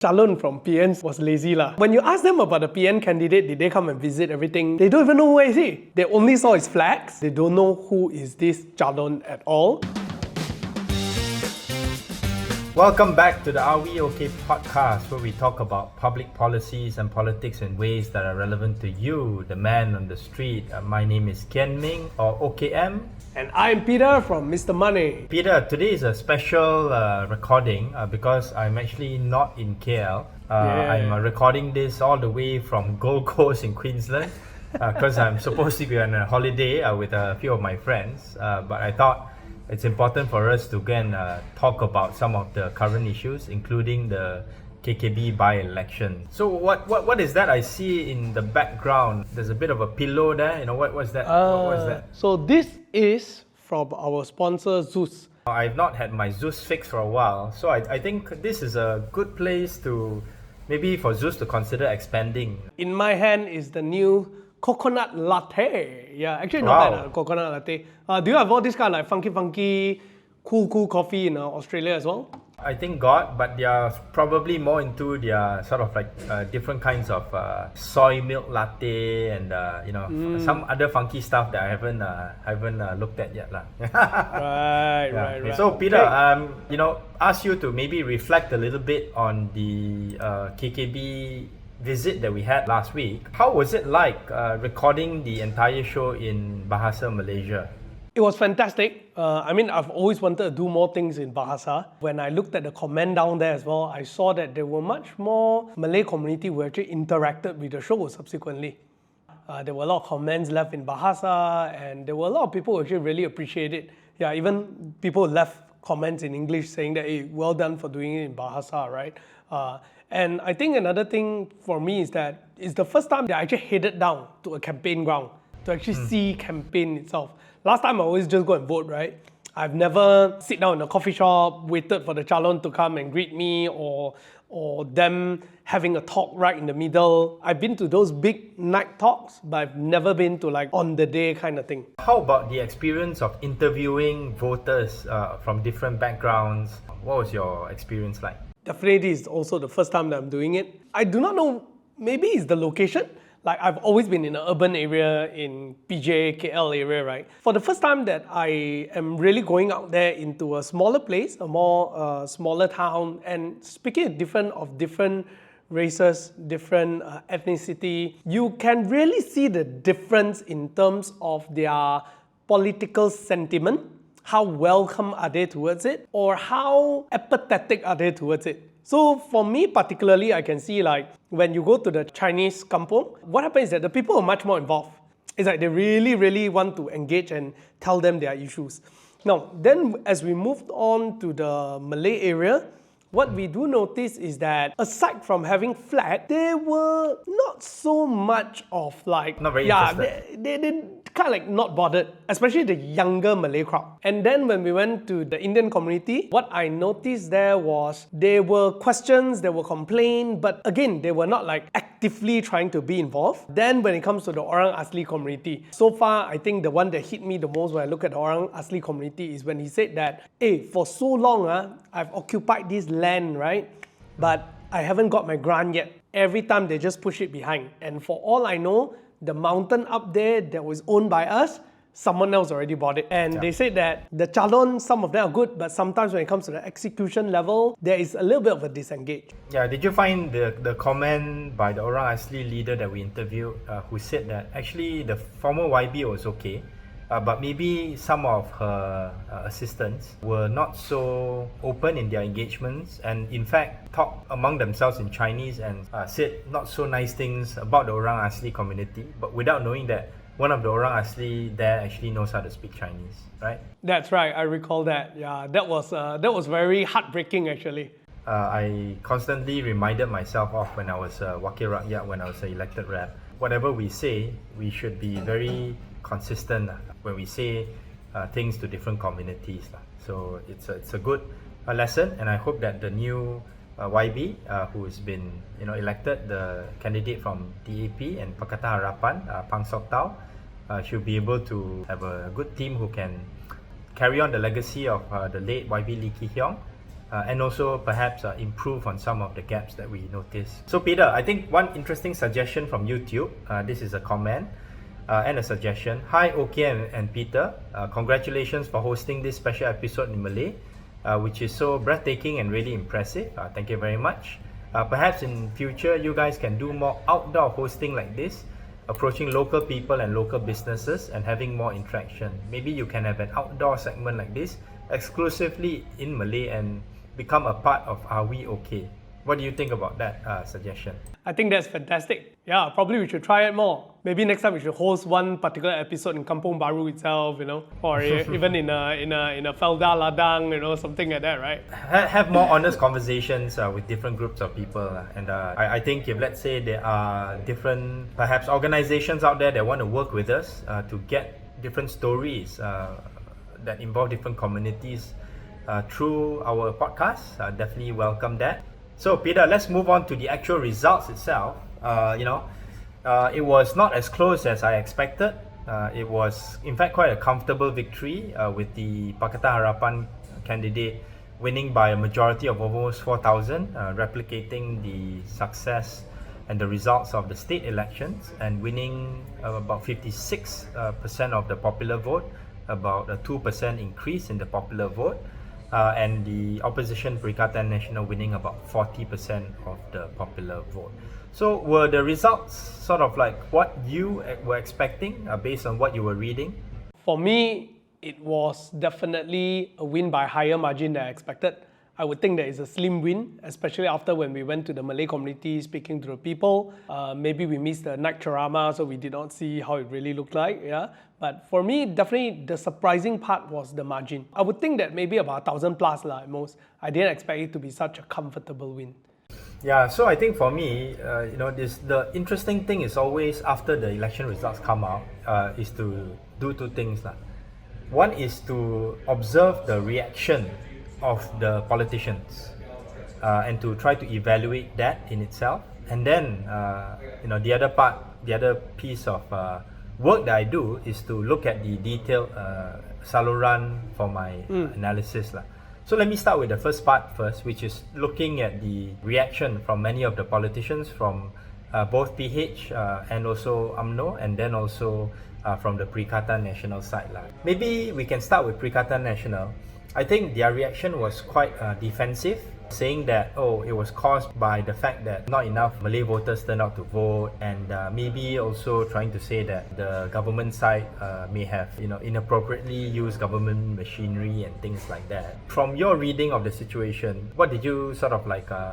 Calon from PN was lazy lah. When you ask them about the PN candidate, did they come and visit everything? They don't even know where is he. They only saw his flags. They don't know who is this Calon at all. Welcome back to the Are We OK podcast, where we talk about public policies and politics in ways that are relevant to you, the man on the street. My name is Kian Ming, or OKM. And I'm Peter from Mr. Money. Peter, today is a special recording because I'm actually not in KL. I'm recording this all the way from Gold Coast in Queensland because I'm supposed to be on a holiday with a few of my friends. But I thought it's important for us to again talk about some of the current issues, including the KKB by-election. So what is that I see in the background? There's a bit of a pillow there. You know, what's that? What was that? So this is from our sponsor Zeus. I've not had my Zeus fix for a while, so I think this is a good place to maybe for Zeus to consider expanding. In my hand is the new coconut latte. Yeah, actually not bad, coconut latte. Do you have all this kind of like funky, cool coffee in Australia as well? I think got, but they are probably more into their sort of like different kinds of soy milk latte and some other funky stuff that I haven't looked at yet lah. Right. So Peter, ask you to maybe reflect a little bit on the KKB visit that we had last week. How was it like recording the entire show in Bahasa Malaysia? It was fantastic. I've always wanted to do more things in Bahasa. When I looked at the comment down there as well, I saw that there were much more Malay community who actually interacted with the show subsequently. There were a lot of comments left in Bahasa, and there were a lot of people who actually really appreciate it. Yeah, even people left comments in English saying that, hey, well done for doing it in Bahasa, right? And I think another thing for me is that it's the first time that I actually headed down to a campaign ground to actually see campaign itself. Last time I always just go and vote, right? I've never sit down in a coffee shop, waited for the Calon to come and greet me or them having a talk right in the middle. I've been to those big night talks, but I've never been to like on the day kind of thing. How about the experience of interviewing voters from different backgrounds? What was your experience like? Definitely is also the first time that I'm doing it. I do not know, maybe it's the location. Like I've always been in an urban area in PJ, KL area, right? For the first time that I am really going out there into a smaller place, a more smaller town, and speaking of different races, different ethnicity, you can really see the difference in terms of their political sentiment. How welcome are they towards it? Or how apathetic are they towards it? So for me particularly, I can see like when you go to the Chinese kampung, what happens is that the people are much more involved. It's like they really want to engage and tell them their issues. Now, then as we moved on to the Malay area, what we do notice is that aside from having flag, there were not so much of like... Not very interested. They kind of like not bothered, especially the younger Malay crowd. And then when we went to the Indian community, what I noticed there was there were questions, there were complaints, but again, they were not like actively trying to be involved. Then when it comes to the Orang Asli community, so far I think the one that hit me the most when I look at the Orang Asli community is when he said that, hey, for so long, I've occupied this land, right? But I haven't got my grant yet. Every time they just push it behind. And for all I know, the mountain up there that was owned by us, someone else already bought it. And they said that the Calon, some of them are good, but sometimes when it comes to the execution level, there is a little bit of a disengage. Yeah, did you find the comment by the Orang Asli leader that we interviewed who said that actually the former YB was okay, but maybe some of her assistants were not so open in their engagements and in fact talked among themselves in Chinese and said not so nice things about the Orang Asli community, but without knowing that one of the Orang Asli there actually knows how to speak Chinese, right? That's right, I recall that. Yeah, that was very heartbreaking actually. I constantly reminded myself of when I was Wakil Rakyat, when I was an elected rep. Whatever we say, we should be very consistent when we say things to different communities. So it's a good lesson, and I hope that the new YB who's been elected, the candidate from DAP and Pakatan Harapan, Pang Sok Tau, should be able to have a good team who can carry on the legacy of the late YB Lee Ki Hyong and also perhaps improve on some of the gaps that we notice. So Peter, I think one interesting suggestion from YouTube, this is a comment and a suggestion. Hi OK and Peter, congratulations for hosting this special episode in Malay, which is so breathtaking and really impressive. Thank you very much. Perhaps in future you guys can do more outdoor hosting like this, approaching local people and local businesses and having more interaction. Maybe you can have an outdoor segment like this exclusively in Malay and become a part of Are We OK? What do you think about that suggestion? I think that's fantastic. Yeah, probably we should try it more. Maybe next time we should host one particular episode in Kampong Baru itself, or even in a Felda Ladang, something like that, right? Have more honest conversations with different groups of people, and I think if let's say there are different perhaps organizations out there that want to work with us to get different stories that involve different communities through our podcast, definitely welcome that. So Peter, let's move on to the actual results itself. It was not as close as I expected. It was in fact quite a comfortable victory with the Pakatan Harapan candidate winning by a majority of almost 4,000, replicating the success and the results of the state elections and winning about 56% of the popular vote, about a 2% increase in the popular vote. And the opposition Perikatan Nasional winning about 40% of the popular vote. So were the results sort of like what you were expecting based on what you were reading? For me, it was definitely a win by higher margin than I expected. I would think that it's a slim win, especially after when we went to the Malay community speaking to the people. Maybe we missed the night ceramah, so we did not see how it really looked like. Yeah, but for me, definitely the surprising part was the margin. I would think that maybe about 1,000 plus at most. I didn't expect it to be such a comfortable win. Yeah, so I think for me, the interesting thing is always after the election results come out, is to do two things. One is to observe the reaction of the politicians and to try to evaluate that in itself. And then, the other piece of work that I do is to look at the detailed saluran for my analysis. So let me start with the first part first, which is looking at the reaction from many of the politicians from both PH and also UMNO, and then also from the Perikatan Nasional side. Maybe we can start with Perikatan Nasional. I think their reaction was quite defensive, saying that, it was caused by the fact that not enough Malay voters turned out to vote, and maybe also trying to say that the government side may have, inappropriately used government machinery and things like that. From your reading of the situation, what did you sort of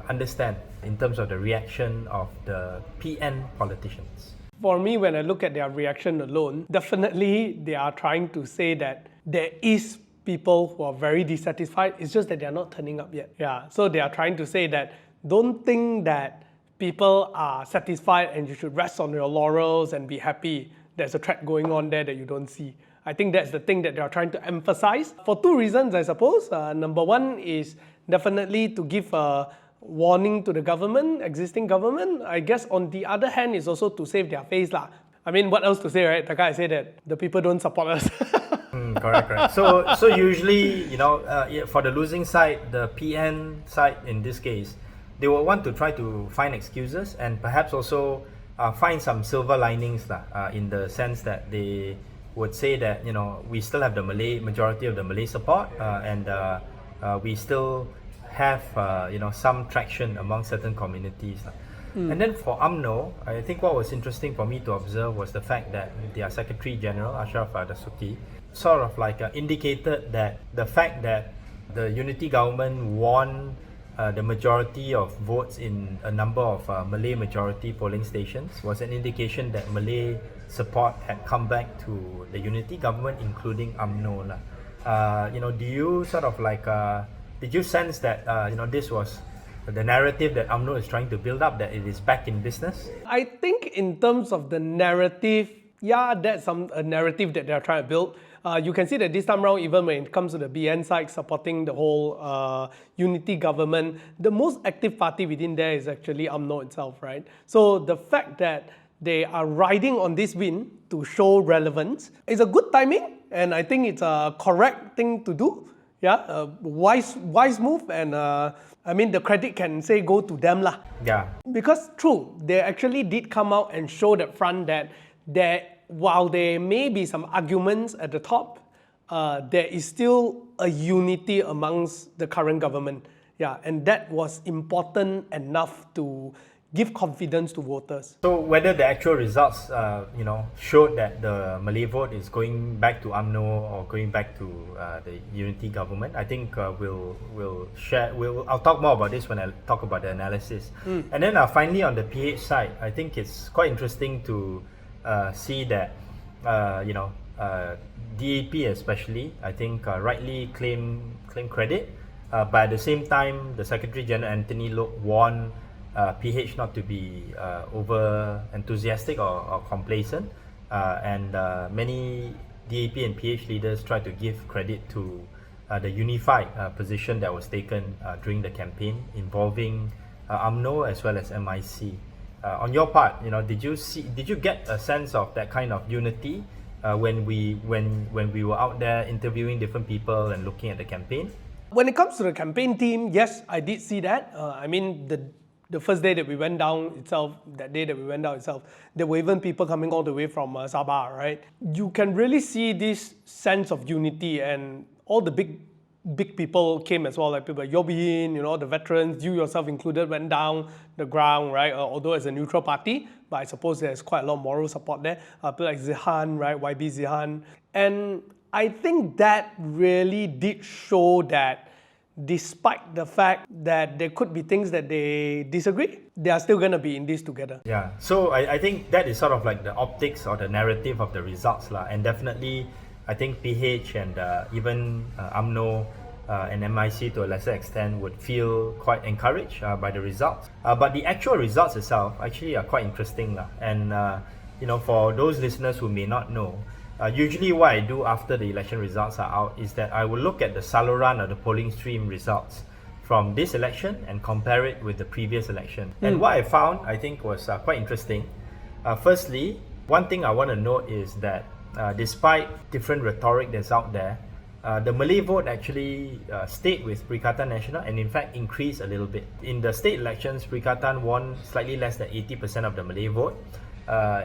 understand in terms of the reaction of the PN politicians? For me, when I look at their reaction alone, definitely they are trying to say that there is people who are very dissatisfied. It's just that they're not turning up yet. Yeah, so they are trying to say that don't think that people are satisfied and you should rest on your laurels and be happy. There's a threat going on there that you don't see. I think that's the thing that they are trying to emphasize for two reasons, I suppose. Number one is definitely to give a warning to the government, existing government. I guess on the other hand is also to save their face. I mean, what else to say, right? Taka, I say that the people don't support us. Correct. So usually, for the losing side, the PN side in this case, they will want to try to find excuses and perhaps also find some silver linings in the sense that they would say that, we still have the majority of the Malay support and we still have, some traction among certain communities. And then for UMNO, I think what was interesting for me to observe was the fact that their Secretary General, Ashraf Dasuki, sort of indicated that the fact that the unity government won the majority of votes in a number of Malay majority polling stations was an indication that Malay support had come back to the unity government, including UMNO. Do you sort of did you sense that this was the narrative that UMNO is trying to build up, that it is back in business? I think in terms of the narrative, that's a narrative that they're trying to build. You can see that this time around, even when it comes to the BN side supporting the whole unity government, the most active party within there is actually UMNO itself, right? So the fact that they are riding on this win to show relevance is a good timing, and I think it's a correct thing to do. Yeah, wise move, and I mean the credit can say go to them lah. Yeah. Because true, they actually did come out and show that front that while there may be some arguments at the top, there is still a unity amongst the current government. Yeah, and that was important enough to give confidence to voters. So whether the actual results, showed that the Malay vote is going back to UMNO or going back to the unity government, I think we'll share. I'll talk more about this when I talk about the analysis. And then finally on the PH side, I think it's quite interesting to see that DAP especially, I think rightly claim credit, but at the same time, the Secretary General Anthony Loke warned PH not to be over enthusiastic or complacent, and many DAP and PH leaders try to give credit to the unified position that was taken during the campaign involving UMNO as well as MIC. On your part, did you get a sense of that kind of unity when we were out there interviewing different people and looking at the campaign? When it comes to the campaign team, yes, I did see that. I mean, the first day that we went down itself, there were even people coming all the way from Sabah, right? You can really see this sense of unity, and all the big people came as well, like people like Yobin, the veterans, you yourself included, went down the ground, right? Although as a neutral party, but I suppose there's quite a lot of moral support there. People like Zihan, right? YB Zihan. And I think that really did show that despite the fact that there could be things that they disagree, they are still going to be in this together. Yeah, so I think that is sort of like the optics or the narrative of the results lah. And definitely, I think PH and even UMNO and MIC to a lesser extent would feel quite encouraged by the results. But the actual results itself actually are quite interesting lah. And for those listeners who may not know, usually what I do after the election results are out is that I will look at the saluran or the polling stream results from this election and compare it with the previous election. And what I found, I think, was quite interesting. Firstly, one thing I want to note is that despite different rhetoric that's out there, the Malay vote actually stayed with Perikatan Nasional and in fact increased a little bit. In the state elections, Perikatan won slightly less than 80% of the Malay vote.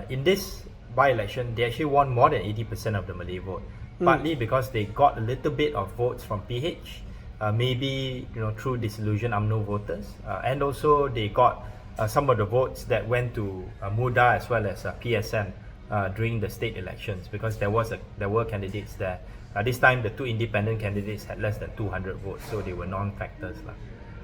In this by-election, they actually won more than 80% of the Malay vote, partly because they got a little bit of votes from PH, maybe through disillusioned UMNO voters, and also they got some of the votes that went to MUDA as well as PSM during the state elections, because there were candidates there. This time the two independent candidates had less than 200 votes, so they were non-factors.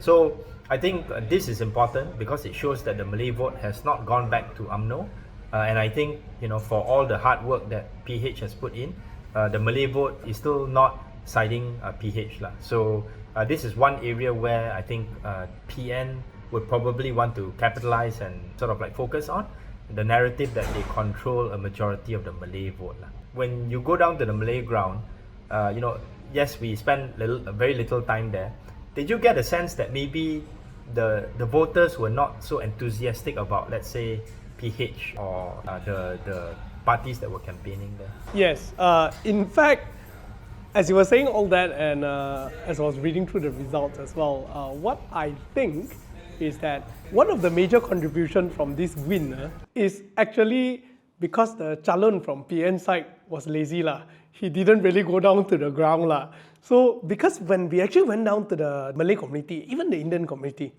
So I think this is important because it shows that the Malay vote has not gone back to UMNO. And I think, for all the hard work that PH has put in, the Malay vote is still not siding PH. So this is one area where I think PN would probably want to capitalize and sort of like focus on the narrative that they control a majority of the Malay vote. When you go down to the Malay ground, yes, we spent very little time there. Did you get a sense that maybe the voters were not so enthusiastic about, let's say, PH or the parties that were campaigning there? Yes. In fact, as you were saying all that, and as I was reading through the results as well, what I think is that one of the major contributions from this win is actually because the calon from PN side was lazy lah. He didn't really go down to the ground lah. So because when we actually went down to the Malay community, even the Indian community,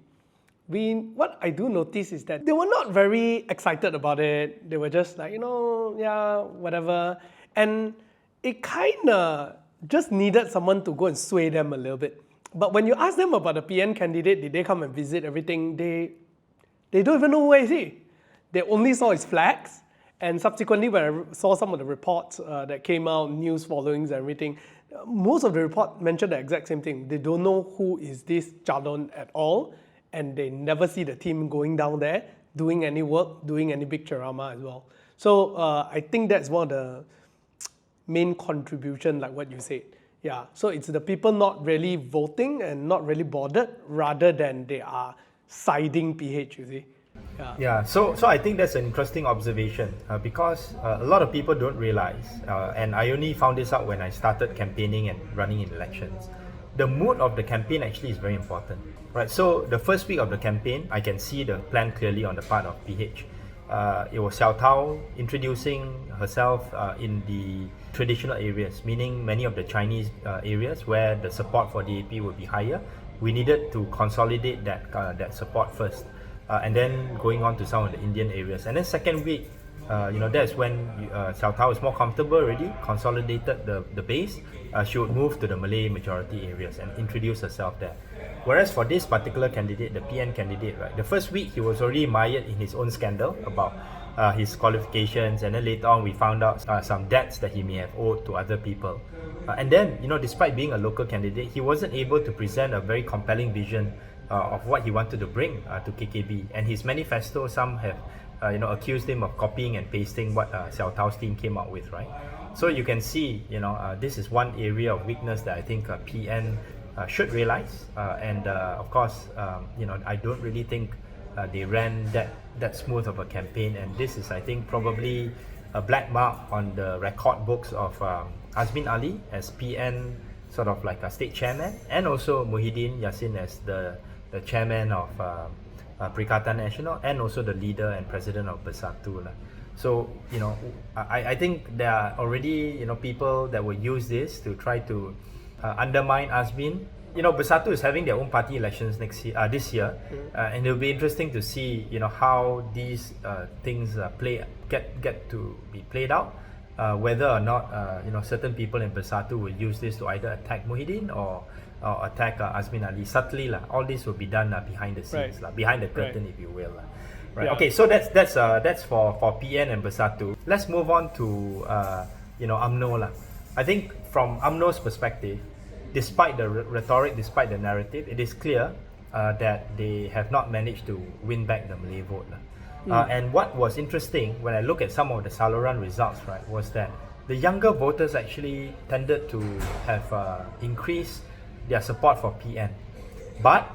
what I do notice is that they were not very excited about it. They were just like, yeah, whatever. And it kind of just needed someone to go and sway them a little bit. But when you ask them about the PN candidate, did they come and visit everything? They don't even know where is he. They only saw his flags. And subsequently, when I saw some of the reports that came out, news followings and everything, most of the report mentioned the exact same thing. They don't know who is this calon at all. And they never see the team going down there, doing any work, doing any big ceramah as well. So I think that's one of the main contribution, like what you said. Yeah, so it's the people not really voting and not really bothered, rather than they are siding PH, you see. Yeah, so I think that's an interesting observation because a lot of people don't realize, and I only found this out when I started campaigning and running in elections, the mood of the campaign actually is very important, right? So the first week of the campaign, I can see the plan clearly on the part of PH. It was Xiao Tao introducing herself in the traditional areas, meaning many of the Chinese areas where the support for DAP would be higher. We needed to consolidate that support first, and then going on to some of the Indian areas. And then second week, that's when Xiao Tao is more comfortable already, consolidated the base. She would move to the Malay majority areas and introduce herself there. Whereas for this particular candidate, the PN candidate, right, the first week he was already mired in his own scandal about his qualifications, and then later on we found out some debts that he may have owed to other people. And then, despite being a local candidate, he wasn't able to present a very compelling vision of what he wanted to bring to KKB. And his manifesto, some have accused him of copying and pasting what Xiao Tao's team came out with, right? So you can see, this is one area of weakness that I think PN should realize. And of course, I don't really think they ran that smooth of a campaign. And this is, I think, probably a black mark on the record books of Azmin Ali as PN, sort of like a state chairman, and also Muhyiddin Yassin as the chairman of Perikatan Nasional, and also the leader and president of Bersatu. So, I think there are already, people that will use this to try to undermine Azmin. Bersatu is having their own party elections this year, and it'll be interesting to see, how these things get to be played out. Whether or not certain people in Bersatu will use this to either attack Muhyiddin or attack Azmin Ali subtly. All this will be done behind the scenes, Right. Behind the curtain, if you will. Right. Yeah. Okay, so that's for PN and Bersatu. Let's move on to UMNO. I think from UMNO's perspective, despite the rhetoric, despite the narrative, it is clear that they have not managed to win back the Malay vote. And what was interesting when I look at some of the Saluran results, right, was that the younger voters actually tended to have increased their support for PN. But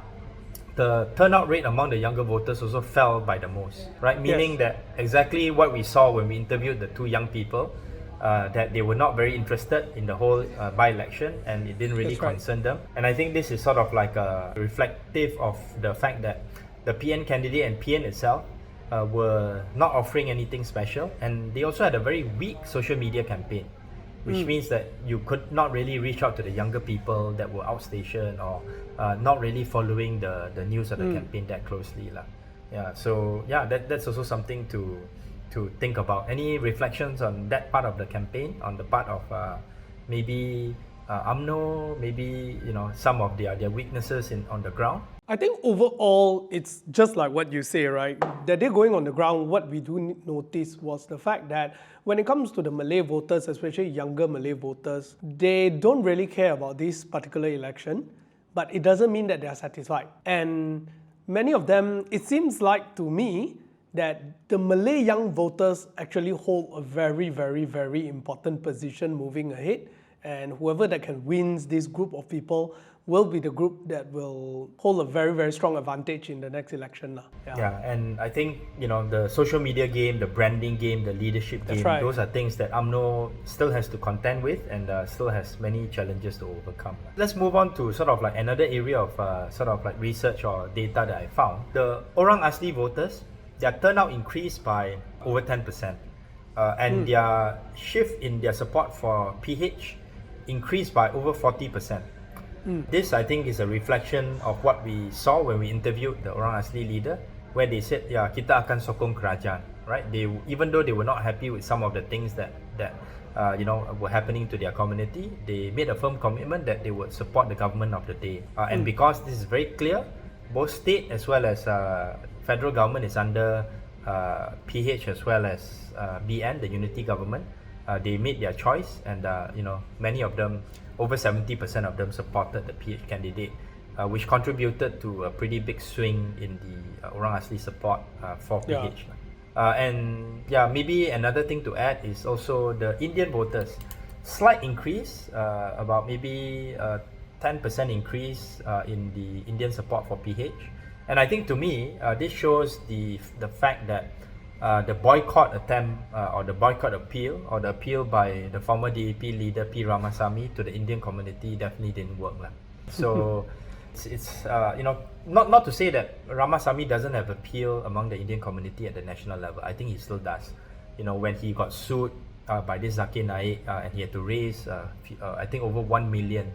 the turnout rate among the younger voters also fell by the most, right? Meaning that exactly what we saw when we interviewed the two young people, that they were not very interested in the whole by-election, and it didn't really concern them. And I think this is sort of like reflective of the fact that the PN candidate and PN itself were not offering anything special, and they also had a very weak social media campaign, which means that you could not really reach out to the younger people that were outstationed or not really following the news of the campaign that closely. That's also something to think about. Any reflections on that part of the campaign, on the part of maybe UMNO, maybe some of their weaknesses on the ground? I think overall, it's just like what you say, right? That they're going on the ground, what we do notice was the fact that when it comes to the Malay voters, especially younger Malay voters, they don't really care about this particular election, but it doesn't mean that they are satisfied. And many of them, it seems like to me, that the Malay young voters actually hold a very, very, very important position moving ahead. And whoever that can win this group of people will be the group that will hold a very, very strong advantage in the next election. Yeah, and I think, the social media game, the branding game, the leadership game, those are things that UMNO still has to contend with, and still has many challenges to overcome. Let's move on to sort of like another area of sort of like research or data that I found. The Orang Asli voters, their turnout increased by over 10%, and their shift in their support for PH increased by over 40%. This, I think, is a reflection of what we saw when we interviewed the Orang Asli leader, where they said, kita akan sokong kerajaan, right? Even though they were not happy with some of the things that were happening to their community, they made a firm commitment that they would support the government of the day. And because this is very clear, both state as well as federal government is under PH as well as BN, the unity government. They made their choice, and many of them, over 70% of them, supported the PH candidate, which contributed to a pretty big swing in the Orang Asli support for PH. Maybe another thing to add is also the Indian voters. Slight increase, about maybe 10% increase in the Indian support for PH. And I think to me, this shows the fact that the boycott attempt or the boycott appeal or the appeal by the former DAP leader P. Ramasamy to the Indian community definitely didn't work. So it's not to say that Ramasamy doesn't have appeal among the Indian community at the national level. I think he still does. When he got sued by this Zakir Naik and he had to raise I think over 1 million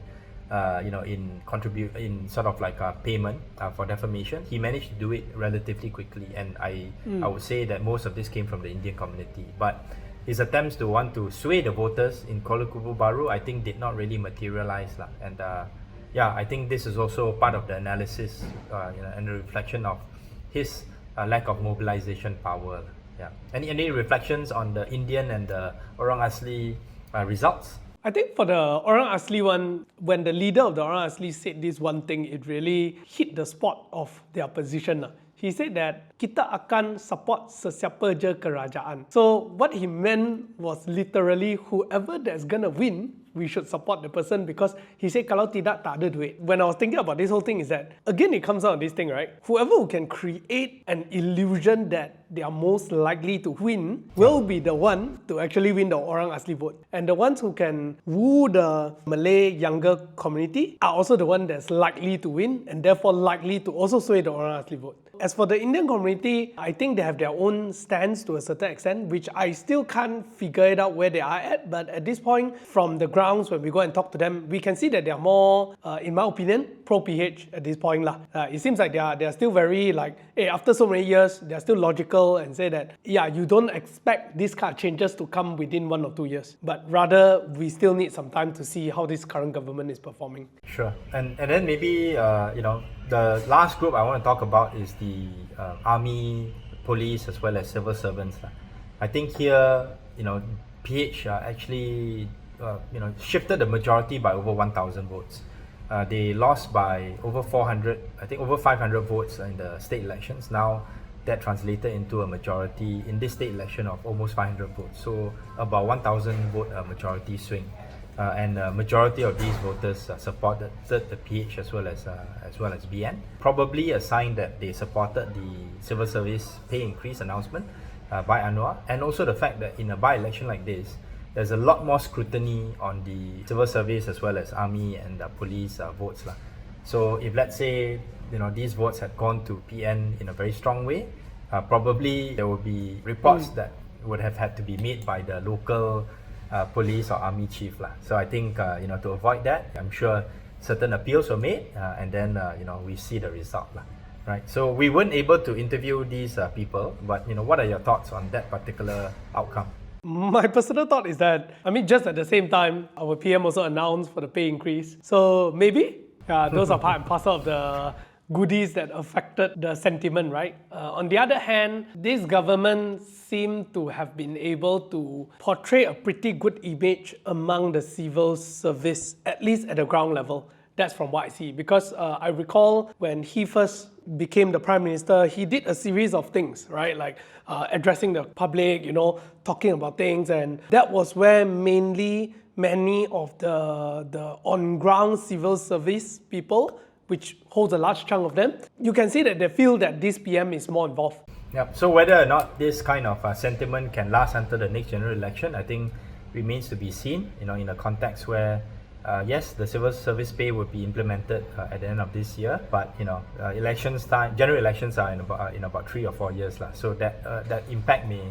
in sort of like a payment for defamation, he managed to do it relatively quickly, and I would say that most of this came from the Indian community. But his attempts to want to sway the voters in Kuala Lumpur Baru, I think, did not really materialize lah. And I think this is also part of the analysis and the reflection of his lack of mobilization power. Yeah. Any reflections on the Indian and the Orang Asli results? I think for the Orang Asli one, when the leader of the Orang Asli said this one thing, it really hit the spot of their position. He said that kita akan support sesiapa je kerajaan. So what he meant was literally whoever that's gonna win, we should support the person, because he said kalau tidak, tak ada duit. When I was thinking about this whole thing is that, again, it comes out of this thing, right? Whoever who can create an illusion that they are most likely to win will be the one to actually win the Orang Asli vote. And the ones who can woo the Malay younger community are also the one that's likely to win, and therefore likely to also sway the Orang Asli vote. As for the Indian community, I think they have their own stance to a certain extent, which I still can't figure it out where they are at. But at this point, from the grounds, when we go and talk to them, we can see that they are more, in my opinion, pro-PH at this point. It seems like they are still very after so many years, they are still logical and say that, you don't expect these kind of changes to come within 1 or 2 years. But rather, we still need some time to see how this current government is performing. Sure. And then maybe, the last group I want to talk about is the army, police, as well as civil servants. I think here, PH actually, shifted the majority by over 1,000 votes. They lost by over 400, I think over 500 votes in the state elections. Now that translated into a majority in this state election of almost 500 votes. So about 1,000 vote majority swing. And the majority of these voters supported the PH as well as BN. Probably a sign that they supported the civil service pay increase announcement by Anwar, and also the fact that in a by-election like this, there's a lot more scrutiny on the civil service as well as army and police votes. So if, let's say, these votes had gone to PN in a very strong way, probably there would be reports that would have had to be made by the local police or army chief. So I think to avoid that, I'm sure certain appeals were made, and then we see the result. Right? So we weren't able to interview these people, but what are your thoughts on that particular outcome? My personal thought is that, just at the same time, our PM also announced for the pay increase. So maybe those are part and parcel of the goodies that affected the sentiment, right? On the other hand, this government seemed to have been able to portray a pretty good image among the civil service, at least at the ground level. That's from what I see. Because I recall when he first became the Prime Minister, he did a series of things, right? Like addressing the public, talking about things. And that was where mainly many of the on-ground civil service people, which holds a large chunk of them, you can see that they feel that this PM is more involved. Yep. So whether or not this kind of sentiment can last until the next general election, I think remains to be seen. In a context where, yes, the civil service pay would be implemented at the end of this year, but elections time, general elections are in about 3 or 4 years, so that impact may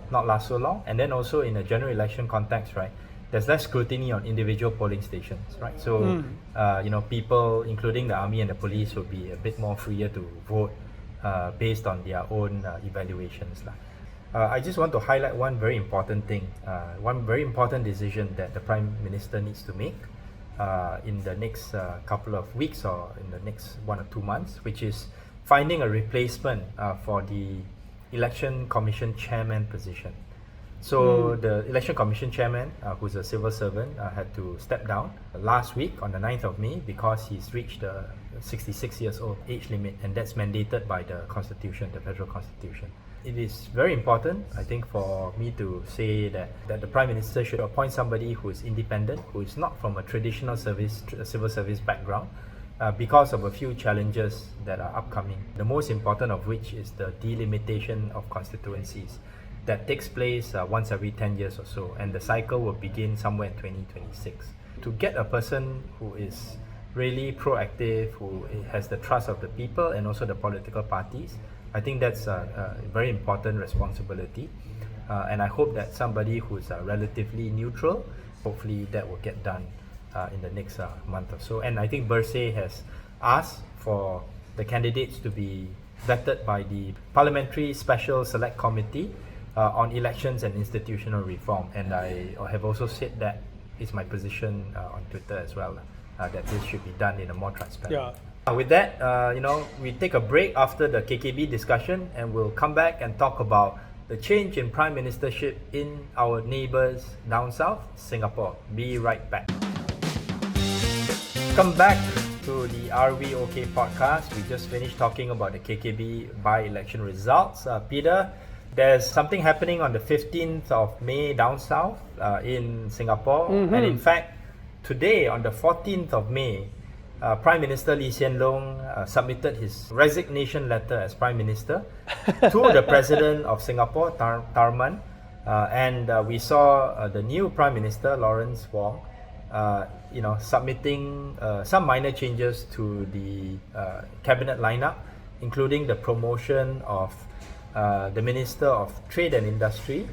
not last so long. And then also in a general election context, right, there's less scrutiny on individual polling stations, right? So, people, including the army and the police, will be a bit more freer to vote based on their own evaluations. I just want to highlight one very important thing, one very important decision that the Prime Minister needs to make in the next couple of weeks or in the next 1 or 2 months, which is finding a replacement for the Election Commission Chairman position. So the Election Commission Chairman, who's a civil servant, had to step down last week on the 9th of May because he's reached the 66 years old age limit, and that's mandated by the Constitution, the Federal Constitution. It is very important, I think, for me to say that the Prime Minister should appoint somebody who is independent, who is not from a traditional civil service background, because of a few challenges that are upcoming. The most important of which is the delimitation of constituencies that takes place once every 10 years or so, and the cycle will begin somewhere in 2026. To get a person who is really proactive, who has the trust of the people and also the political parties. I think that's a very important responsibility. And I hope that somebody who's relatively neutral, hopefully that will get done in the next month or so. And I think Bersih has asked for the candidates to be vetted by the Parliamentary Special Select Committee on Elections and Institutional Reform. And I have also said that is my position on Twitter as well, that this should be done in a more transparent way. With that, we take a break after the KKB discussion, and we'll come back and talk about the change in prime ministership in our neighbours down south, Singapore. Be right back. Come back to the RVOK podcast. We just finished talking about the KKB by-election results. Peter, there's something happening on the 15th of May down south in Singapore. And in fact, today on the 14th of May, Prime Minister Lee Hsien Loong submitted his resignation letter as Prime Minister to the President of Singapore, Tharman, and we saw the new Prime Minister Lawrence Wong, submitting some minor changes to the cabinet lineup, including the promotion of the Minister of Trade and Industry,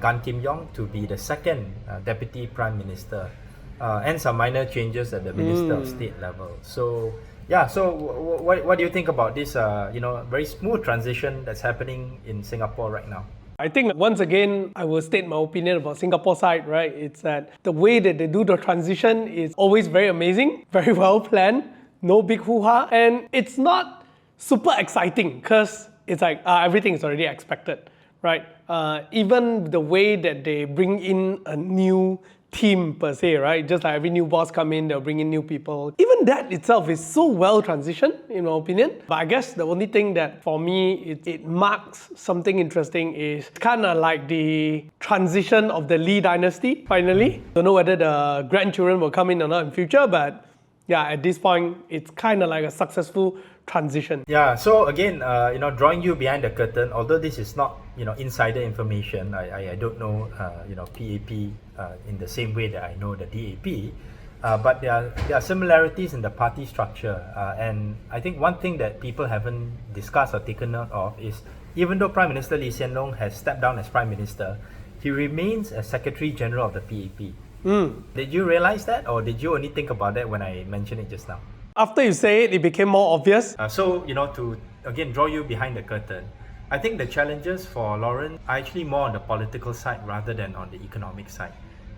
Gan Kim Yong, to be the second Deputy Prime Minister. And some minor changes at the Minister of State level. So, what do you think about this, very smooth transition that's happening in Singapore right now? I think once again, I will state my opinion about Singapore side, right? It's that the way that they do the transition is always very amazing, very well planned, no big hoo-ha, and it's not super exciting because it's like everything is already expected, right? Even the way that they bring in a new team per se, right? Just like every new boss come in, they'll bring in new people. Even that itself is so well transitioned, in my opinion. But I guess the only thing that for me, it marks something interesting is kind of like the transition of the Lee dynasty, finally. Don't know whether the grandchildren will come in or not in future, but yeah, at this point, it's kind of like a successful transition. Yeah, so again, drawing you behind the curtain, although this is not, insider information, I don't know, PAP in the same way that I know the DAP, but there are similarities in the party structure. And I think one thing that people haven't discussed or taken note of is, even though Prime Minister Lee Hsien Loong has stepped down as Prime Minister, he remains as Secretary General of the PAP. Did you realize that, or did you only think about that when I mentioned it just now? After you say it, it became more obvious. To again draw you behind the curtain, I think the challenges for Lawrence are actually more on the political side rather than on the economic side.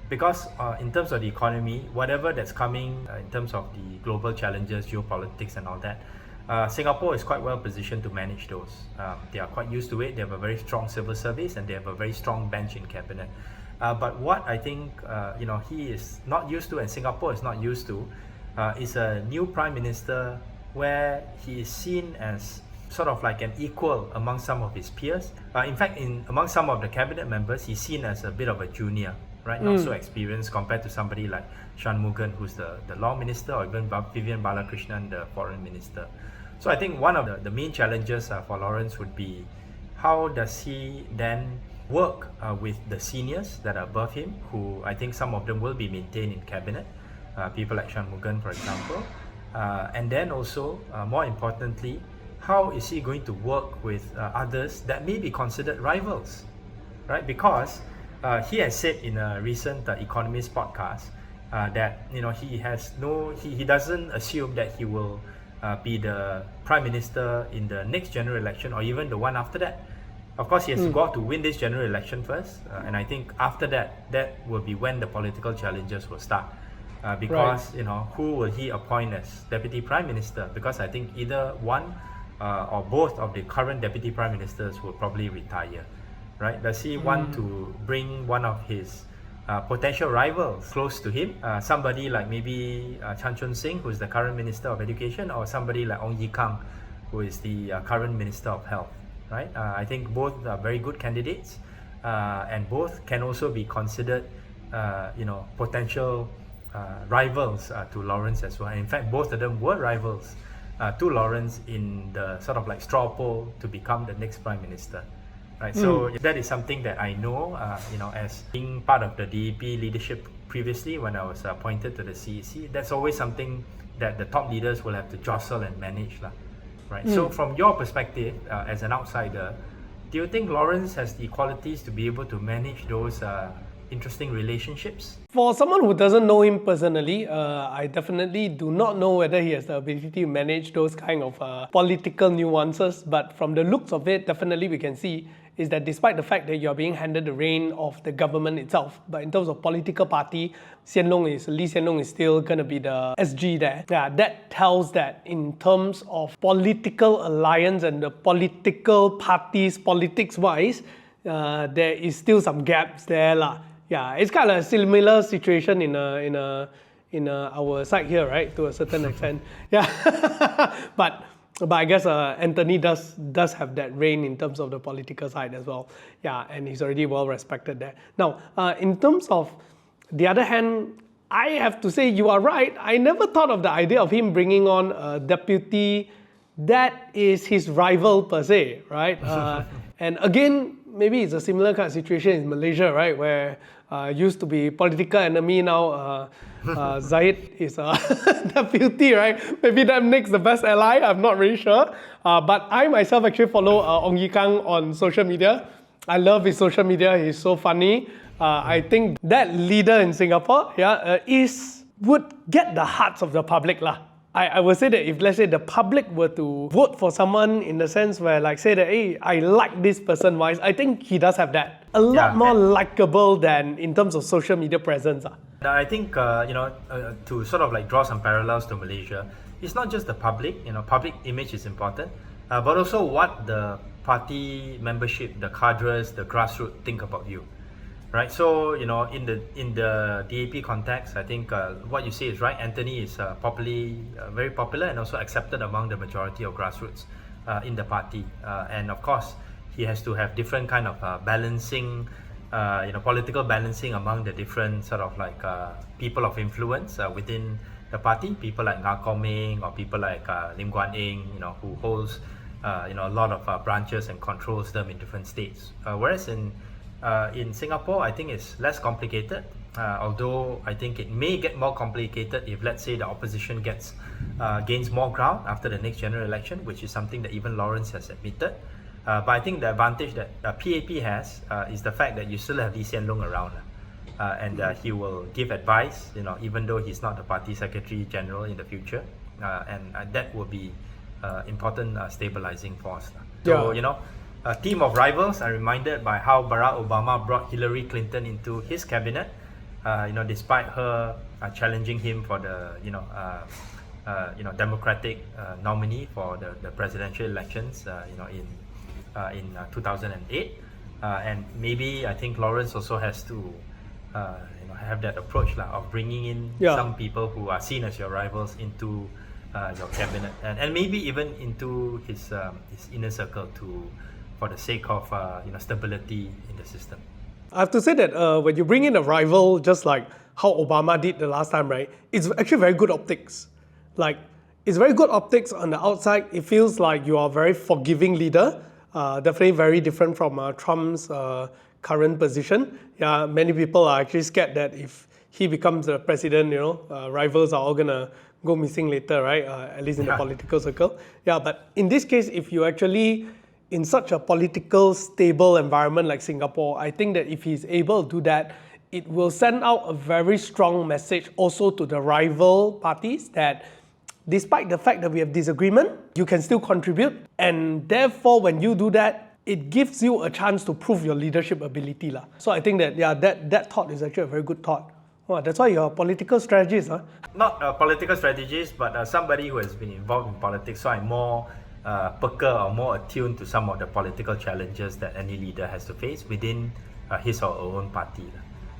Because in terms of the economy, whatever that's coming in terms of the global challenges, geopolitics and all that, Singapore is quite well positioned to manage those. They are quite used to it. They have a very strong civil service and they have a very strong bench in cabinet. But what I think he is not used to and Singapore is not used to is a new Prime Minister where he is seen as sort of like an equal among some of his peers. In fact, among some of the cabinet members, he's seen as a bit of a junior, right? Not so experienced compared to somebody like Shanmugam, who's the law minister, or even Vivian Balakrishnan, the foreign minister. So I think one of the main challenges for Lawrence would be, how does he then work with the seniors that are above him, who I think some of them will be maintained in cabinet, people like Shanmugam, for example. And then also, more importantly, how is he going to work with others that may be considered rivals, right? Because he has said in a recent Economist podcast that he doesn't assume that he will be the Prime Minister in the next general election or even the one after that. Of course, he has to go out to win this general election first, and I think after that will be when the political challenges will start. Because who will he appoint as Deputy Prime Minister? Because I think either one or both of the current Deputy Prime Ministers will probably retire, right? Does he want to bring one of his potential rivals close to him? Somebody like maybe Chan Chun Sing, who is the current Minister of Education, or somebody like Ong Ye Kung, who is the current Minister of Health, right? I think both are very good candidates, and both can also be considered, potential rivals to Lawrence as well. And in fact, both of them were rivals to Lawrence in the sort of like straw poll to become the next Prime Minister, right? So that is something that I know, as being part of the DAP leadership previously when I was appointed to the CEC. That's always something that the top leaders will have to jostle and manage, lah. Right? So from your perspective, as an outsider, do you think Lawrence has the qualities to be able to manage those interesting relationships? For someone who doesn't know him personally, I definitely do not know whether he has the ability to manage those kind of political nuances. But from the looks of it, definitely we can see is that despite the fact that you're being handed the reign of the government itself, but in terms of political party, Lee Hsien Loong is still going to be the SG there. Yeah, that tells that in terms of political alliance and the political parties, politics-wise, there is still some gaps there lah. Yeah, it's kind of a similar situation in our side here, right? To a certain extent. Yeah, but I guess Anthony does have that reign in terms of the political side as well. Yeah, and he's already well respected there. Now, in terms of the other hand, I have to say you are right. I never thought of the idea of him bringing on a deputy that is his rival per se, right? And again, maybe it's a similar kind of situation in Malaysia, right? Where used to be political enemy, now Zahid is a deputy, right? Maybe that makes the best ally, I'm not really sure. But I myself actually follow Ong Utan on social media. I love his social media, he's so funny. I think that leader in Singapore would get the hearts of the public lah. I would say that if let's say the public were to vote for someone in the sense where like say that, hey, I like this person wise, I think he does have that. A lot more likable than in terms of social media presence. I think, to sort of like draw some parallels to Malaysia, it's not just the public, public image is important, but also what the party membership, the cadres, the grassroots think about you. Right, so in the DAP context, I think what you say is right. Anthony is very popular and also accepted among the majority of grassroots in the party, and of course he has to have different kind of balancing, political balancing among the different sort of like people of influence within the party. People like Ngah Kok Meng or people like Lim Guan Eng, who holds a lot of branches and controls them in different states. Whereas in Singapore, I think it's less complicated, although I think it may get more complicated if, let's say, the opposition gains more ground after the next general election, which is something that even Lawrence has admitted. But I think the advantage that PAP has is the fact that you still have Lee Hsien Loong around, and he will give advice, even though he's not the party secretary general in the future, and that will be important stabilizing force. So, a team of rivals. I'm reminded by how Barack Obama brought Hillary Clinton into his cabinet, despite her challenging him for the Democratic nominee for the presidential elections, in 2008, and maybe I think Lawrence also has to have that approach of bringing in some people who are seen as your rivals into your cabinet, and maybe even into his inner circle for the sake of stability in the system. I have to say that when you bring in a rival, just like how Obama did the last time, right? It's actually very good optics. Like, it's very good optics on the outside. It feels like you are a very forgiving leader. Definitely very different from Trump's current position. Yeah, many people are actually scared that if he becomes the president, rivals are all gonna go missing later, right? At least in the political circle. Yeah, but in this case, if you actually in such a political stable environment like Singapore, I think that if he's able to do that, it will send out a very strong message also to the rival parties that despite the fact that we have disagreement, you can still contribute. And therefore, when you do that, it gives you a chance to prove your leadership ability. So I think that, that thought is actually a very good thought. Well, that's why you're a political strategist, huh? Not a political strategist, but somebody who has been involved in politics, so I'm more pucker or more attuned to some of the political challenges that any leader has to face within his or her own party.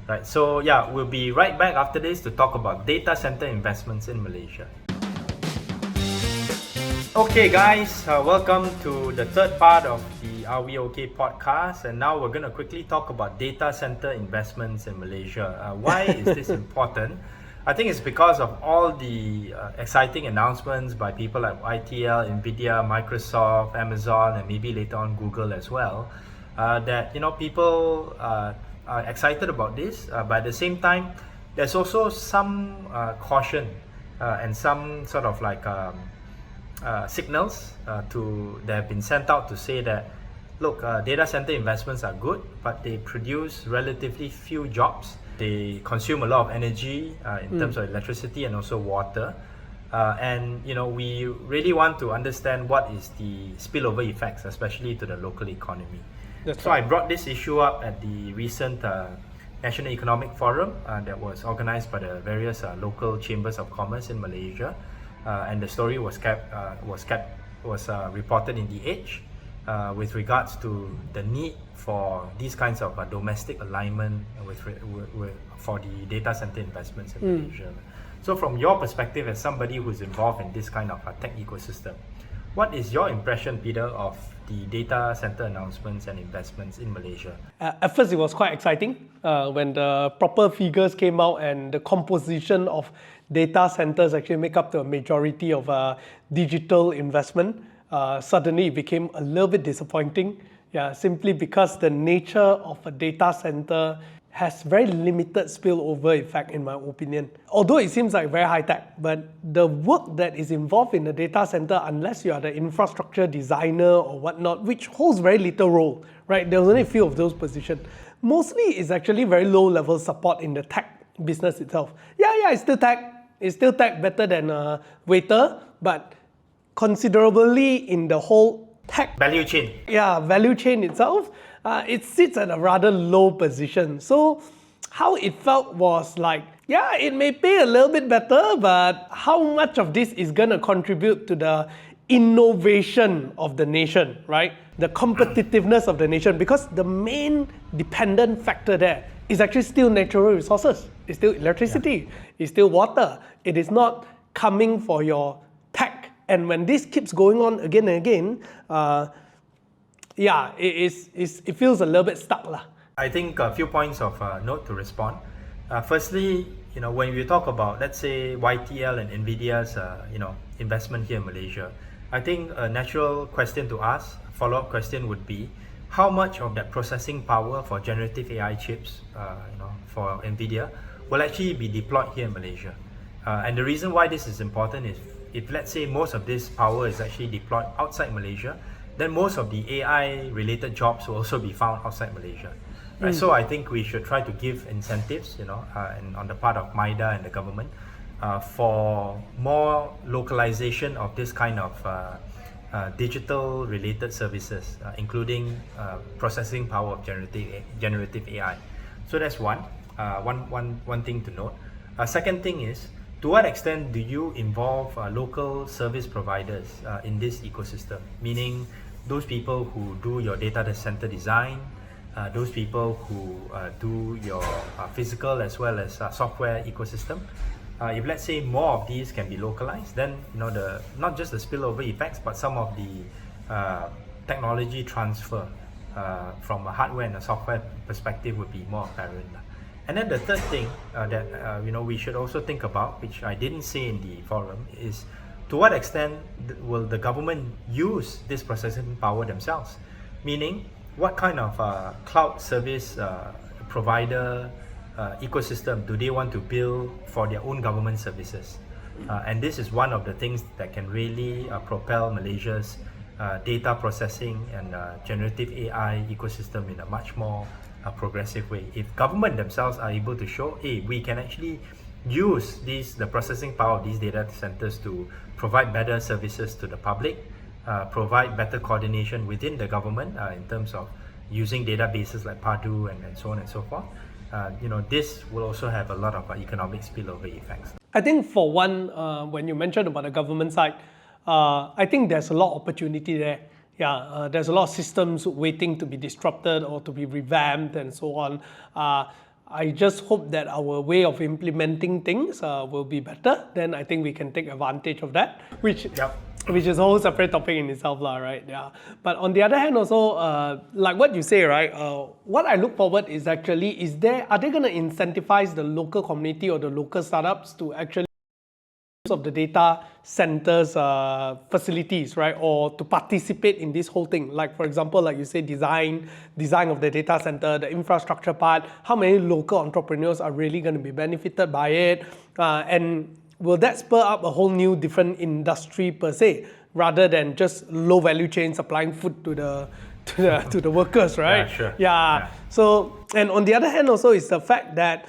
Right, so we'll be right back after this to talk about data center investments in Malaysia. Okay guys, welcome to the third part of the Are We OK podcast, and now we're going to quickly talk about data center investments in Malaysia. Why is this important? I think it's because of all the exciting announcements by people like ITL, Nvidia, Microsoft, Amazon, and maybe later on Google as well, that people are excited about this, but at the same time, there's also some caution and some sort of like signals that have been sent out to say that, look, data center investments are good, but they produce relatively few jobs. They consume a lot of energy in terms of electricity and also water. And we really want to understand what is the spillover effects, especially to the local economy. I brought this issue up at the recent National Economic Forum that was organized by the various local chambers of commerce in Malaysia, and the story was reported in The Edge with regards to the need for these kinds of domestic alignment for the data center investments in Malaysia. So from your perspective as somebody who's involved in this kind of tech ecosystem, what is your impression, Peter, of the data center announcements and investments in Malaysia? At first, it was quite exciting when the proper figures came out and the composition of data centers actually make up the majority of digital investment. Suddenly, it became a little bit disappointing, simply because the nature of a data center has very limited spillover effect, in my opinion. Although it seems like very high tech, but the work that is involved in the data center, unless you are the infrastructure designer or whatnot, which holds very little role, right? There's only a few of those positions. Mostly it's actually very low level support in the tech business itself. It's still tech. It's still tech, better than a waiter, but considerably in the whole tech value chain. Value chain itself, it sits at a rather low position. So how it felt was like, it may pay a little bit better, but how much of this is going to contribute to the innovation of the nation, right? The competitiveness of the nation, because the main dependent factor there is actually still natural resources. It's still electricity. It's still water. It is not coming for your tech. And when this keeps going on again and again, it feels a little bit stuck. I think a few points of note to respond. Firstly, when we talk about, let's say, YTL and NVIDIA's investment here in Malaysia, I think a natural question to ask, follow-up question would be, how much of that processing power for generative AI chips, for NVIDIA, will actually be deployed here in Malaysia? And the reason why this is important is, if let's say most of this power is actually deployed outside Malaysia, then most of the AI-related jobs will also be found outside Malaysia. Right? So I think we should try to give incentives, and on the part of MIDA and the government, for more localization of this kind of digital-related services, including processing power of generative AI. So that's one thing to note. Second thing is, to what extent do you involve local service providers in this ecosystem? Meaning those people who do your data center design, those people who do your physical as well as software ecosystem. If let's say more of these can be localized, then not just the spillover effects, but some of the technology transfer from a hardware and a software perspective would be more apparent. And then the third thing that we should also think about, which I didn't say in the forum, is to what extent will the government use this processing power themselves? Meaning, what kind of cloud service provider ecosystem do they want to build for their own government services? And this is one of the things that can really propel Malaysia's data processing and generative AI ecosystem in a much more progressive way. If government themselves are able to show, hey, we can actually use the processing power of these data centers to provide better services to the public, provide better coordination within the government in terms of using databases like Padu and so on and so forth, this will also have a lot of economic spillover effects. I think for one, when you mentioned about the government side, I think there's a lot of opportunity there. There's a lot of systems waiting to be disrupted or to be revamped and so on. I just hope that our way of implementing things will be better. Then I think we can take advantage of that, which is a whole separate topic in itself, right? But on the other hand, also, like what you say, right? What I look forward is actually, are they going to incentivize the local community or the local startups to actually of the data centers facilities, right, or to participate in this whole thing? Like, for example, like you say, design of the data center, the infrastructure part, how many local entrepreneurs are really going to be benefited by it, and will that spur up a whole new different industry per se, rather than just low value chain supplying food to the workers, right? Yeah, sure. Yeah. So, and on the other hand also is the fact that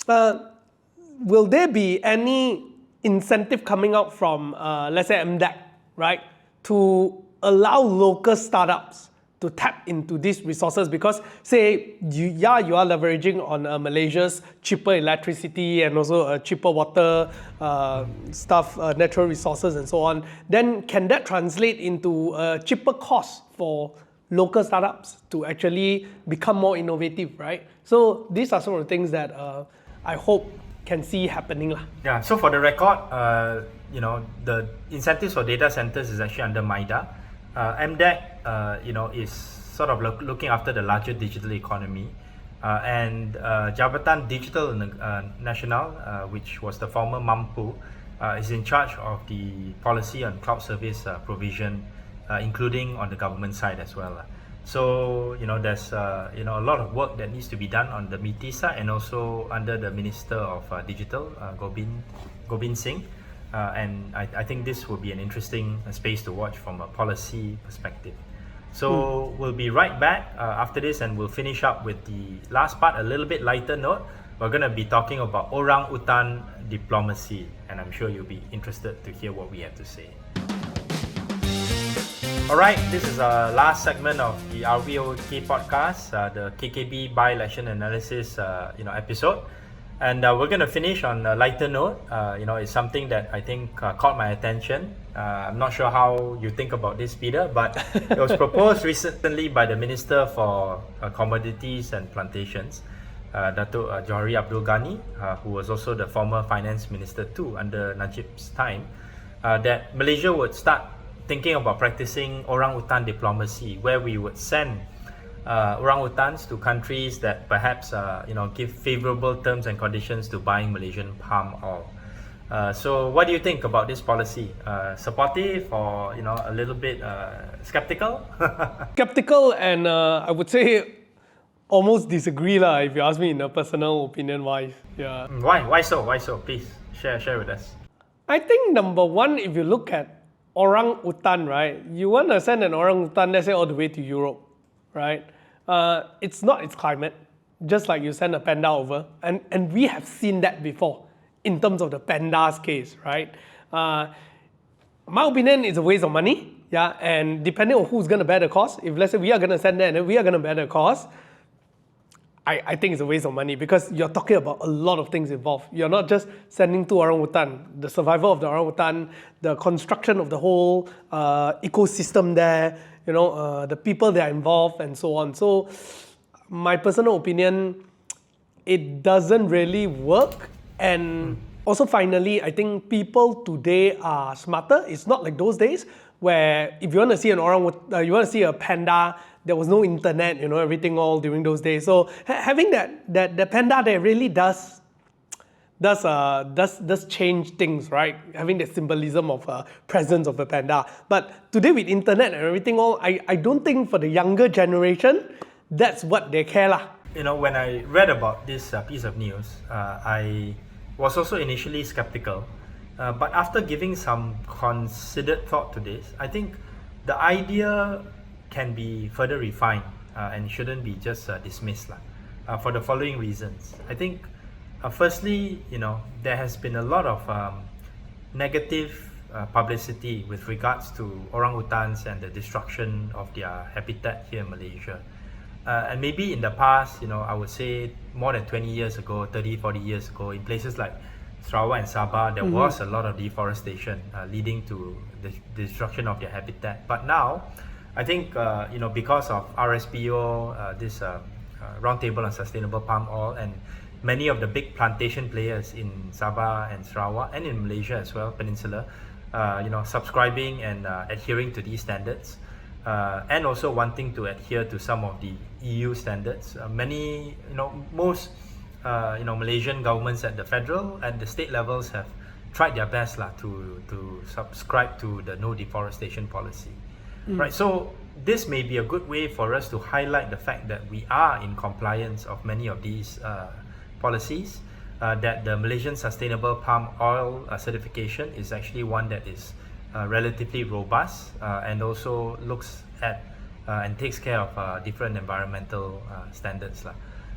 will there be any incentive coming out from, let's say, MDEC, right, to allow local startups to tap into these resources? Because say, you are leveraging on Malaysia's cheaper electricity and also cheaper water stuff, natural resources and so on, then can that translate into cheaper costs for local startups to actually become more innovative, right? So these are some of the things that I hope can see happening lah. Yeah, so for the record, the incentives for data centers is actually under MIDA. MDEC, is sort of looking after the larger digital economy. And Jabatan Digital Nasional, which was the former Mampu, is in charge of the policy on cloud service provision, including on the government side as well. So, there's a lot of work that needs to be done on the MITI side and also under the Minister of Digital, Gobind Singh. And I think this will be an interesting space to watch from a policy perspective. So we'll be right back after this, and we'll finish up with the last part, a little bit lighter note. We're going to be talking about Orang Utan diplomacy, and I'm sure you'll be interested to hear what we have to say. Alright, this is our last segment of the RVOK podcast, the KKB by-election analysis episode. And we're going to finish on a lighter note. It's something that I think caught my attention. I'm not sure how you think about this, Peter, but it was proposed recently by the Minister for Commodities and Plantations, Datuk Johari Abdul Ghani, who was also the former Finance Minister too under Najib's time, that Malaysia would start thinking about practicing Orang Utan diplomacy, where we would send orangutans to countries that perhaps give favorable terms and conditions to buying Malaysian palm oil. So what do you think about this policy? Supportive or a little bit skeptical? Skeptical, and I would say almost disagree lah, if you ask me in a personal opinion wise. Yeah. Why so? Please share with us. I think number one, if you look at Orang Utan, right? You want to send an Orang Utan, let's say, all the way to Europe, right? It's not its climate, just like you send a panda over. And we have seen that before in terms of the panda's case, right? My opinion is a waste of money, yeah? And depending on who's going to bear the cost, if let's say we are going to send that and we are going to bear the cost, I think it's a waste of money, because you're talking about a lot of things involved. You're not just sending two orangutan, the survival of the orangutan, the construction of the whole ecosystem there, the people that are involved and so on. So my personal opinion, it doesn't really work. And also finally, I think people today are smarter. It's not like those days where if you want to see an orangutan, you want to see a panda, there was no internet, everything all during those days. So having that panda there really does change things, right? Having the symbolism of presence of a panda. But today with internet and everything all, I don't think for the younger generation, that's what they care lah. When I read about this piece of news, I was also initially skeptical. But after giving some considered thought to this, I think the idea can be further refined and shouldn't be just dismissed for the following reasons. I think firstly, there has been a lot of negative publicity with regards to orangutans and the destruction of their habitat here in Malaysia. And maybe in the past, I would say more than 20 years ago, 30, 40 years ago, in places like Sarawak and Sabah, there was a lot of deforestation leading to the destruction of their habitat. But now, I think, because of RSPO, this Roundtable on Sustainable Palm Oil, and many of the big plantation players in Sabah and Sarawak and in Malaysia as well, Peninsula, subscribing and adhering to these standards, and also wanting to adhere to some of the EU standards. Most Malaysian governments at the federal and the state levels have tried their best to subscribe to the no deforestation policy. Right, so this may be a good way for us to highlight the fact that we are in compliance of many of these policies, that the Malaysian Sustainable Palm Oil certification is actually one that is relatively robust and also looks at and takes care of different environmental standards.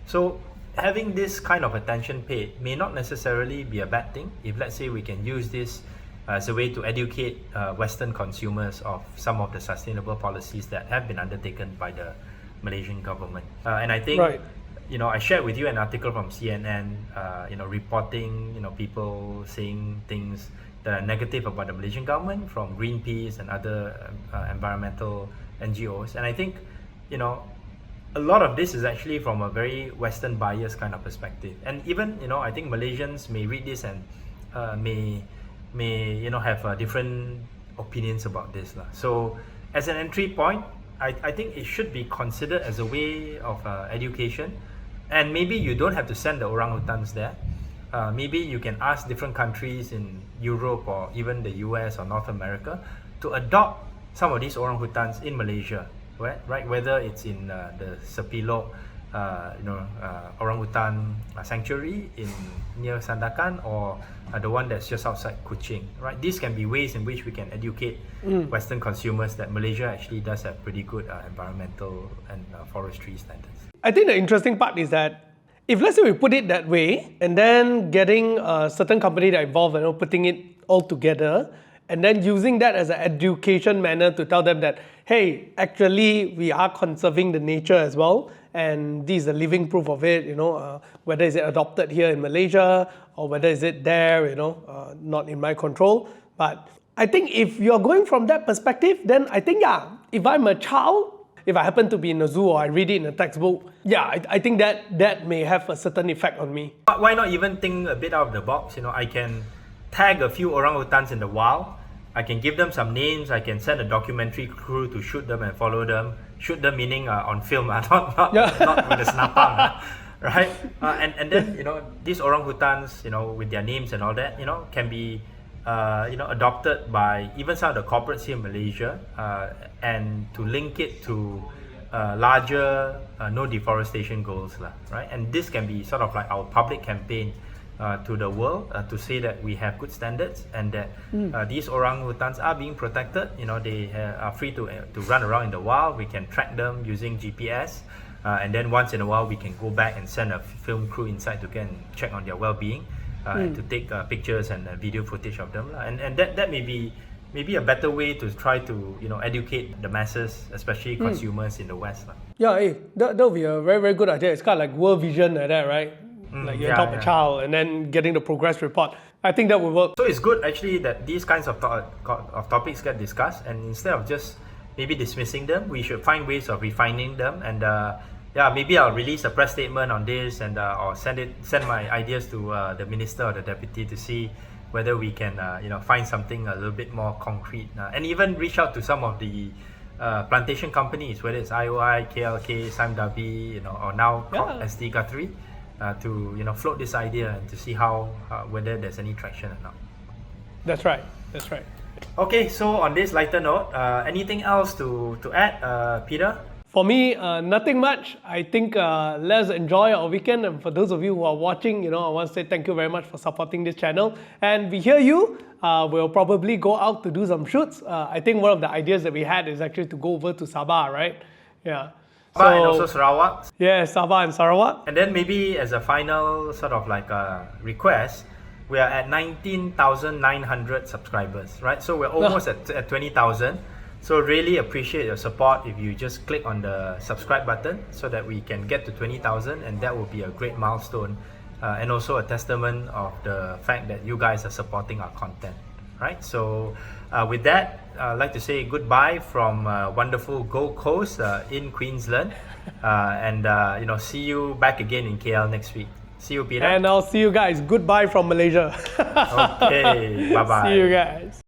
So having this kind of attention paid may not necessarily be a bad thing if, let's say, we can use this as a way to educate Western consumers of some of the sustainable policies that have been undertaken by the Malaysian government. And I think, Right. I shared with you an article from CNN, reporting, people saying things that are negative about the Malaysian government from Greenpeace and other environmental NGOs. And I think, a lot of this is actually from a very Western bias kind of perspective. And even, I think Malaysians may read this and may have different opinions about this. So as an entry point, I think it should be considered as a way of education. And maybe you don't have to send the orangutans there. Maybe you can ask different countries in Europe or even the US or North America to adopt some of these orangutans in Malaysia, right? Whether it's in the Sepilok, orangutan sanctuary near Sandakan, or the one that's just outside Kuching, right? These can be ways in which we can educate Western consumers that Malaysia actually does have pretty good environmental and forestry standards. I think the interesting part is that if, let's say, we put it that way, and then getting a certain company that involved, putting it all together, and then using that as an education manner to tell them that, hey, actually we are conserving the nature as well, and this is a living proof of it, whether is it adopted here in Malaysia or whether is it there, not in my control. But I think if you're going from that perspective, then I think, if I'm a child, if I happen to be in a zoo or I read it in a textbook, I think that may have a certain effect on me. Why not even think a bit out of the box? I can tag a few orangutans in the wild. I can give them some names. I can send a documentary crew to shoot them and follow them. Shoot them meaning on film, not with a snapper, right? And then these orangutans, with their names and all that, can be adopted by even some of the corporates here in Malaysia, and to link it to larger no deforestation goals, right? And this can be sort of like our public campaign to the world to say that we have good standards and that these orangutans are being protected. They are free to run around in the wild. We can track them using GPS, and then once in a while we can go back and send a film crew inside to go and check on their well-being, and to take pictures and video footage of them. And that may be a better way to try to educate the masses, especially consumers in the West. Yeah, that would be a very, very good idea. It's kind of like World Vision like that, right? Like you adopt a child and then getting the progress report. I think that would work. So it's good actually that these kinds of topics get discussed, and instead of just maybe dismissing them, we should find ways of refining them. And maybe I'll release a press statement on this, and or send my ideas to the minister or the deputy to see whether we can find something a little bit more concrete, and even reach out to some of the plantation companies, whether it's IOI, KLK, Samdabi, or now SD Guthrie, to float this idea and to see how whether there's any traction or not. That's right. Okay, so on this lighter note, anything else to add, Peter? For me, nothing much. I think let's enjoy our weekend. And for those of you who are watching, I want to say thank you very much for supporting this channel. And we hear you. We'll probably go out to do some shoots. I think one of the ideas that we had is actually to go over to Sabah, right? Yeah. Sabah and also Sarawak. Yeah, Sabah and Sarawak. And then maybe as a final sort of like a request, we are at 19,900 subscribers, right? So we're almost at 20,000. So really appreciate your support if you just click on the subscribe button so that we can get to 20,000, and that will be a great milestone, and also a testament of the fact that you guys are supporting our content, right? So with that, I'd like to say goodbye from wonderful Gold Coast in Queensland, and see you back again in KL next week. See you, Peter. And I'll see you guys. Goodbye from Malaysia. Okay, bye-bye. See you guys.